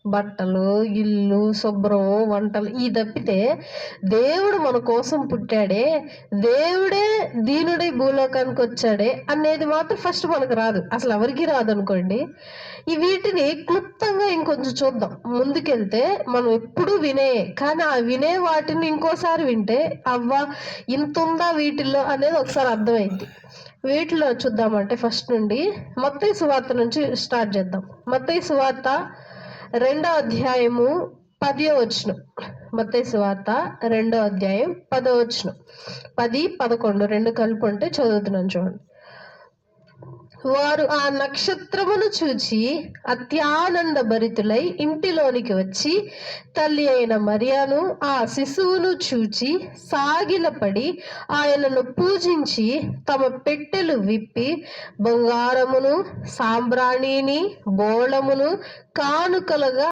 బట్టలు, ఇల్లు, శుభ్రం, వంటలు ఈ తప్పితే దేవుడు మన కోసం పుట్టాడే, దేవుడే దీనుడై భూలోకానికి వచ్చాడే అనేది మాత్రం ఫస్ట్ మనకు రాదు, అసలు ఎవరికి రాదు అనుకోండి. ఈ వీటిని క్లుప్తంగా ఇంకొంచెం చూద్దాం. ముందుకెళ్తే మనం ఎప్పుడు వినే, కానీ ఆ వినే వాటిని ఇంకోసారి వింటే అవ్వ ఇంత ఉందా వీటిల్లో అనేది ఒకసారి అర్థమైంది. వీటిలో చూద్దామంటే ఫస్ట్ నుండి మత్తయి సువార్త నుంచి స్టార్ట్ చేద్దాం. మత్తయి సువార్త 2వ అధ్యాయము 10వ వచనం. మత్తయి సువార్త 2వ అధ్యాయం 10వ వచనం. 10, 11 రెండు కలిపి ఉంటే చదువుతున్నాను చూడండి. వారు ఆ నక్షత్రమును చూచి అత్యానంద భరితులై ఇంటిలోనికి వచ్చి తల్లి అయిన మరియను ఆ శిశువును చూచి సాగిలపడి ఆయనను పూజించి తమ పెట్టెలు విప్పి బంగారమును, సాంబ్రాణిని, బోళమును కానుకలుగా